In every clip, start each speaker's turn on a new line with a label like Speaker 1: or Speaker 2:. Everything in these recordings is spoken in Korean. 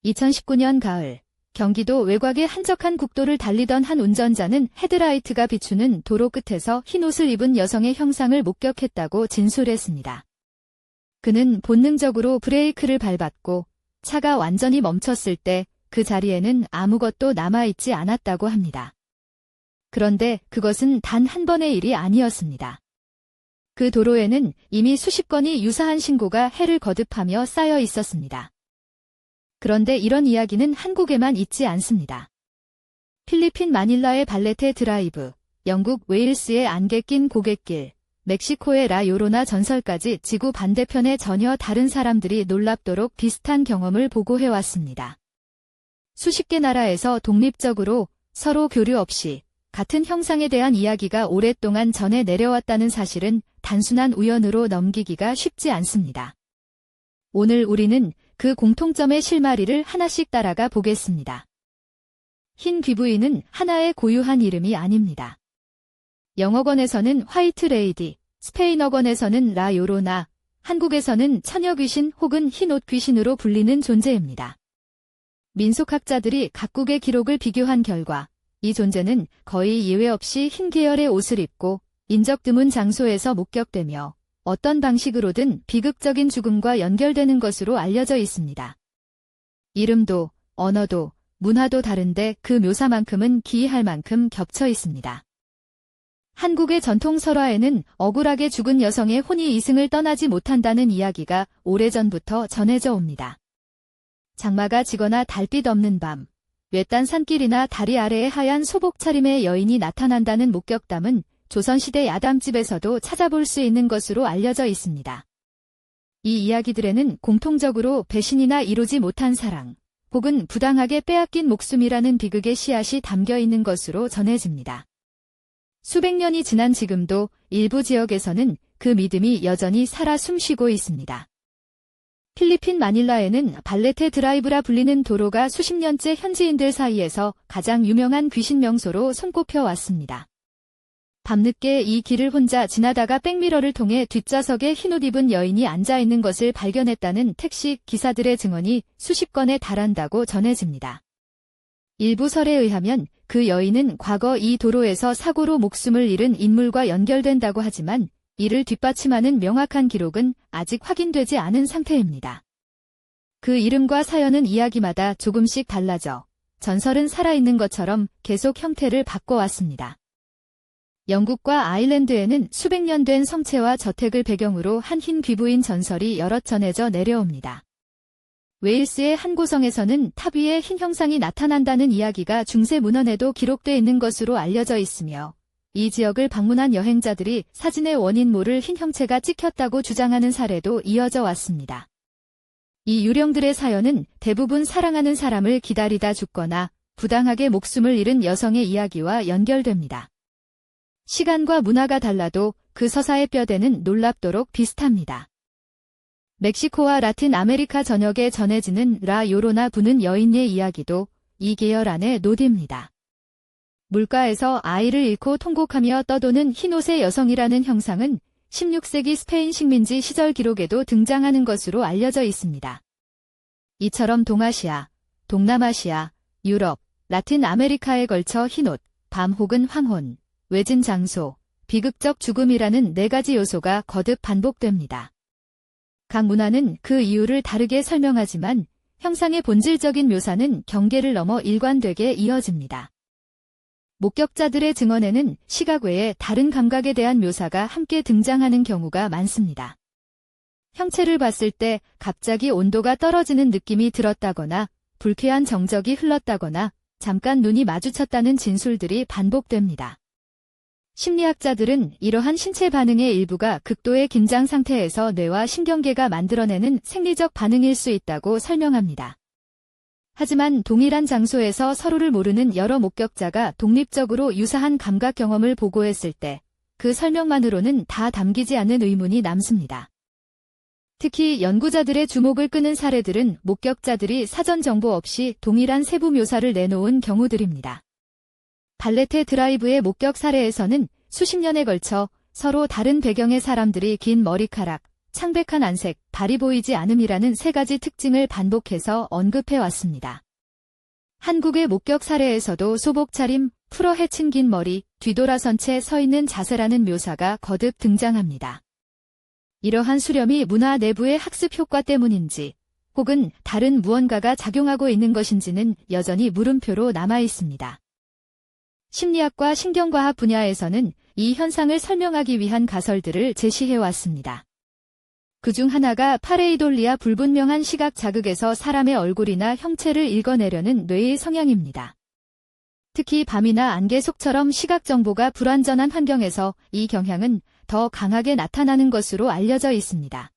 Speaker 1: 2019년 가을, 경기도 외곽의 한적한 국도를 달리던 한 운전자는 헤드라이트가 비추는 도로 끝에서 흰 옷을 입은 여성의 형상을 목격했다고 진술했습니다. 그는 본능적으로 브레이크를 밟았고 차가 완전히 멈췄을 때 그 자리에는 아무것도 남아있지 않았다고 합니다. 그런데 그것은 단 한 번의 일이 아니었습니다. 그 도로에는 이미 수십 건의 유사한 신고가 해를 거듭하며 쌓여 있었습니다. 그런데 이런 이야기는 한국에만 있지 않습니다. 필리핀 마닐라의 발레테 드라이브, 영국 웨일스의 안개 낀 고갯길, 멕시코의 라 요로나 전설까지 지구 반대편의 전혀 다른 사람들이 놀랍도록 비슷한 경험을 보고해왔습니다. 수십 개 나라에서 독립적으로 서로 교류 없이 같은 형상에 대한 이야기가 오랫동안 전해 내려왔다는 사실은 단순한 우연으로 넘기기가 쉽지 않습니다. 오늘 우리는 그 공통점의 실마리를 하나씩 따라가 보겠습니다. 흰 귀부인은 하나의 고유한 이름이 아닙니다. 영어권에서는 화이트 레이디, 스페인어권에서는 라 요로나, 한국에서는 처녀 귀신 혹은 흰옷 귀신으로 불리는 존재입니다. 민속학자들이 각국의 기록을 비교한 결과 이 존재는 거의 예외 없이 흰 계열의 옷을 입고 인적 드문 장소에서 목격되며 어떤 방식으로든 비극적인 죽음과 연결되는 것으로 알려져 있습니다. 이름도, 언어도, 문화도 다른데 그 묘사만큼은 기이할 만큼 겹쳐 있습니다. 한국의 전통 설화에는 억울하게 죽은 여성의 혼이 이승을 떠나지 못한다는 이야기가 오래전부터 전해져 옵니다. 장마가 지거나 달빛 없는 밤, 외딴 산길이나 다리 아래에 하얀 소복 차림의 여인이 나타난다는 목격담은 조선시대 야담집에서도 찾아볼 수 있는 것으로 알려져 있습니다. 이 이야기들에는 공통적으로 배신이나 이루지 못한 사랑, 혹은 부당하게 빼앗긴 목숨이라는 비극의 씨앗이 담겨 있는 것으로 전해집니다. 수백 년이 지난 지금도 일부 지역에서는 그 믿음이 여전히 살아 숨쉬고 있습니다. 필리핀 마닐라에는 발레테 드라이브라 불리는 도로가 수십 년째 현지인들 사이에서 가장 유명한 귀신 명소로 손꼽혀 왔습니다. 밤늦게 이 길을 혼자 지나다가 백미러를 통해 뒷좌석에 흰옷 입은 여인이 앉아있는 것을 발견했다는 택시 기사들의 증언이 수십 건에 달한다고 전해집니다. 일부 설에 의하면 그 여인은 과거 이 도로에서 사고로 목숨을 잃은 인물과 연결된다고 하지만 이를 뒷받침하는 명확한 기록은 아직 확인되지 않은 상태입니다. 그 이름과 사연은 이야기마다 조금씩 달라져 전설은 살아있는 것처럼 계속 형태를 바꿔왔습니다. 영국과 아일랜드에는 수백 년 된 성체와 저택을 배경으로 한 흰 귀부인 전설이 여럿 전해져 내려옵니다. 웨일스의 한 고성에서는 탑 위에 흰 형상이 나타난다는 이야기가 중세 문헌에도 기록돼 있는 것으로 알려져 있으며 이 지역을 방문한 여행자들이 사진의 원인 모를 흰 형체가 찍혔다고 주장하는 사례도 이어져 왔습니다. 이 유령들의 사연은 대부분 사랑하는 사람을 기다리다 죽거나 부당하게 목숨을 잃은 여성의 이야기와 연결됩니다. 시간과 문화가 달라도 그 서사의 뼈대는 놀랍도록 비슷합니다. 멕시코와 라틴 아메리카 전역에 전해지는 라 요로나 부는 여인의 이야기도 이 계열 안에 노딥니다. 물가에서 아이를 잃고 통곡하며 떠도는 흰옷의 여성이라는 형상은 16세기 스페인 식민지 시절 기록에도 등장하는 것으로 알려져 있습니다. 이처럼 동아시아, 동남아시아, 유럽, 라틴 아메리카에 걸쳐 흰옷, 밤 혹은 황혼, 외진 장소, 비극적 죽음이라는 네 가지 요소가 거듭 반복됩니다. 각 문화는 그 이유를 다르게 설명하지만 형상의 본질적인 묘사는 경계를 넘어 일관되게 이어집니다. 목격자들의 증언에는 시각 외에 다른 감각에 대한 묘사가 함께 등장하는 경우가 많습니다. 형체를 봤을 때 갑자기 온도가 떨어지는 느낌이 들었다거나 불쾌한 정적이 흘렀다거나 잠깐 눈이 마주쳤다는 진술들이 반복됩니다. 심리학자들은 이러한 신체 반응의 일부가 극도의 긴장 상태에서 뇌와 신경계가 만들어내는 생리적 반응일 수 있다고 설명합니다. 하지만 동일한 장소에서 서로를 모르는 여러 목격자가 독립적으로 유사한 감각 경험을 보고했을 때 그 설명만으로는 다 담기지 않는 의문이 남습니다. 특히 연구자들의 주목을 끄는 사례들은 목격자들이 사전 정보 없이 동일한 세부 묘사를 내놓은 경우들입니다. 발레테 드라이브의 목격 사례에서는 수십 년에 걸쳐 서로 다른 배경의 사람들이 긴 머리카락, 창백한 안색, 발이 보이지 않음이라는 세 가지 특징을 반복해서 언급해 왔습니다. 한국의 목격 사례에서도 소복 차림, 풀어 헤친 긴 머리, 뒤돌아선 채 서 있는 자세라는 묘사가 거듭 등장합니다. 이러한 수렴이 문화 내부의 학습 효과 때문인지 혹은 다른 무언가가 작용하고 있는 것인지는 여전히 물음표로 남아 있습니다. 심리학과 신경과학 분야에서는 이 현상을 설명하기 위한 가설들을 제시해 왔습니다. 그중 하나가 파레이돌리아 불분명한 시각 자극에서 사람의 얼굴이나 형체를 읽어내려는 뇌의 성향입니다. 특히 밤이나 안개 속처럼 시각 정보가 불완전한 환경에서 이 경향은 더 강하게 나타나는 것으로 알려져 있습니다.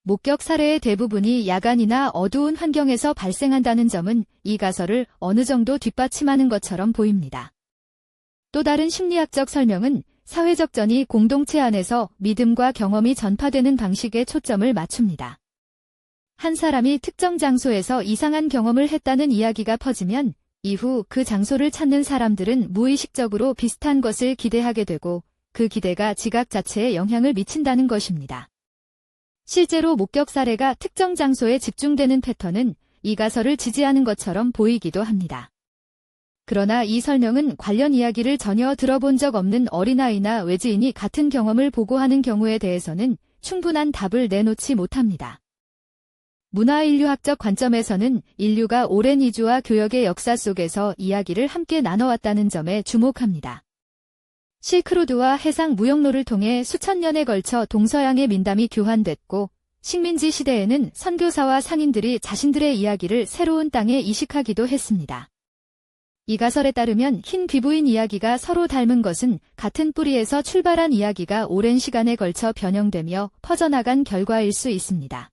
Speaker 1: 목격 사례의 대부분이 야간이나 어두운 환경에서 발생한다는 점은 이 가설을 어느 정도 뒷받침하는 것처럼 보입니다. 또 다른 심리학적 설명은 사회적 전이 공동체 안에서 믿음과 경험이 전파되는 방식에 초점을 맞춥니다. 한 사람이 특정 장소에서 이상한 경험을 했다는 이야기가 퍼지면 이후 그 장소를 찾는 사람들은 무의식적으로 비슷한 것을 기대하게 되고 그 기대가 지각 자체에 영향을 미친다는 것입니다. 실제로 목격 사례가 특정 장소에 집중되는 패턴은 이 가설을 지지하는 것처럼 보이기도 합니다. 그러나 이 설명은 관련 이야기를 전혀 들어본 적 없는 어린아이나 외지인이 같은 경험을 보고하는 경우에 대해서는 충분한 답을 내놓지 못합니다. 문화인류학적 관점에서는 인류가 오랜 이주와 교역의 역사 속에서 이야기를 함께 나눠왔다는 점에 주목합니다. 실크로드와 해상 무역로를 통해 수천 년에 걸쳐 동서양의 민담이 교환됐고 식민지 시대에는 선교사와 상인들이 자신들의 이야기를 새로운 땅에 이식하기도 했습니다. 이 가설에 따르면 흰 귀부인 이야기가 서로 닮은 것은 같은 뿌리에서 출발한 이야기가 오랜 시간에 걸쳐 변형되며 퍼져나간 결과일 수 있습니다.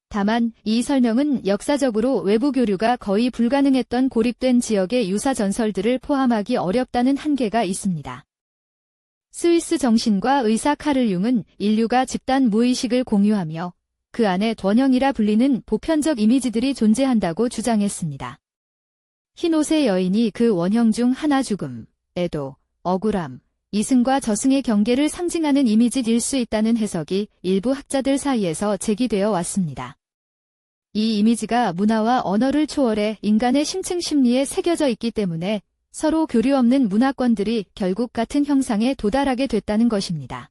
Speaker 1: 다만 이 설명은 역사적으로 외부 교류가 거의 불가능했던 고립된 지역의 유사 전설들을 포함하기 어렵다는 한계가 있습니다. 스위스 정신과 의사 카를 융은 인류가 집단 무의식을 공유하며 그 안에 원형이라 불리는 보편적 이미지들이 존재한다고 주장했습니다. 흰옷의 여인이 그 원형 중 하나 죽음, 애도, 억울함, 이승과 저승의 경계를 상징하는 이미지일 수 있다는 해석이 일부 학자들 사이에서 제기되어 왔습니다. 이 이미지가 문화와 언어를 초월해 인간의 심층 심리에 새겨져 있기 때문에 서로 교류 없는 문화권들이 결국 같은 형상에 도달하게 됐다는 것입니다.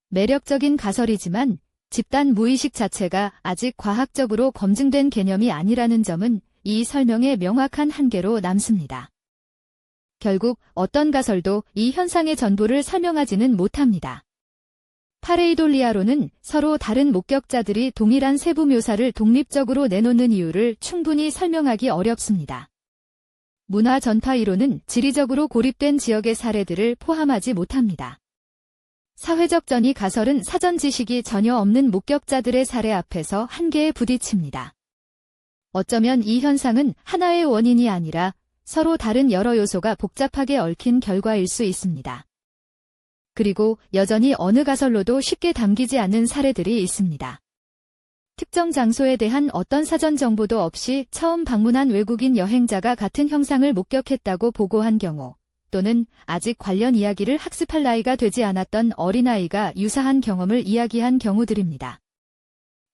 Speaker 1: 매력적인 가설이지만 집단 무의식 자체가 아직 과학적으로 검증된 개념이 아니라는 점은 이 설명의 명확한 한계로 남습니다. 결국 어떤 가설도 이 현상의 전부를 설명하지는 못합니다. 파레이돌리아로는 서로 다른 목격자들이 동일한 세부 묘사를 독립적으로 내놓는 이유를 충분히 설명하기 어렵습니다. 문화 전파 이론은 지리적으로 고립된 지역의 사례들을 포함하지 못합니다. 사회적 전이 가설은 사전 지식이 전혀 없는 목격자들의 사례 앞에서 한계에 부딪힙니다. 어쩌면 이 현상은 하나의 원인이 아니라 서로 다른 여러 요소가 복잡하게 얽힌 결과일 수 있습니다. 그리고 여전히 어느 가설로도 쉽게 담기지 않는 사례들이 있습니다. 특정 장소에 대한 어떤 사전 정보도 없이 처음 방문한 외국인 여행자가 같은 형상을 목격했다고 보고한 경우, 또는 아직 관련 이야기를 학습할 나이가 되지 않았던 어린아이가 유사한 경험을 이야기한 경우들입니다.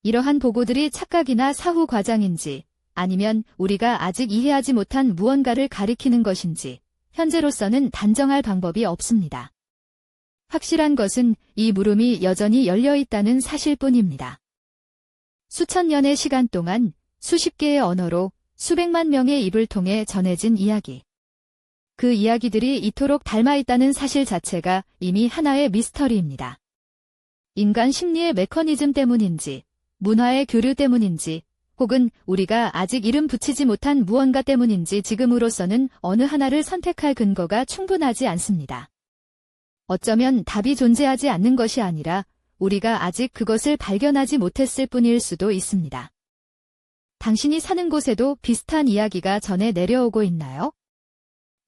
Speaker 1: 이러한 보고들이 착각이나 사후 과장인지 아니면 우리가 아직 이해하지 못한 무언가를 가리키는 것인지 현재로서는 단정할 방법이 없습니다. 확실한 것은 이 물음이 여전히 열려있다는 사실뿐입니다. 수천 년의 시간 동안 수십 개의 언어로 수백만 명의 입을 통해 전해진 이야기. 그 이야기들이 이토록 닮아있다는 사실 자체가 이미 하나의 미스터리입니다. 인간 심리의 메커니즘 때문인지, 문화의 교류 때문인지, 혹은 우리가 아직 이름 붙이지 못한 무언가 때문인지 지금으로서는 어느 하나를 선택할 근거가 충분하지 않습니다. 어쩌면 답이 존재하지 않는 것이 아니라 우리가 아직 그것을 발견하지 못했을 뿐일 수도 있습니다. 당신이 사는 곳에도 비슷한 이야기가 전해 내려오고 있나요?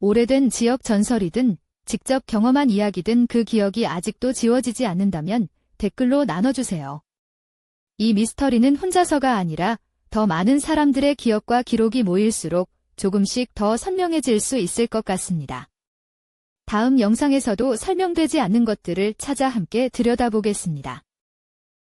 Speaker 1: 오래된 지역 전설이든 직접 경험한 이야기든 그 기억이 아직도 지워지지 않는다면 댓글로 나눠주세요. 이 미스터리는 혼자서가 아니라 더 많은 사람들의 기억과 기록이 모일수록 조금씩 더 선명해질 수 있을 것 같습니다. 다음 영상에서도 설명되지 않는 것들을 찾아 함께 들여다보겠습니다.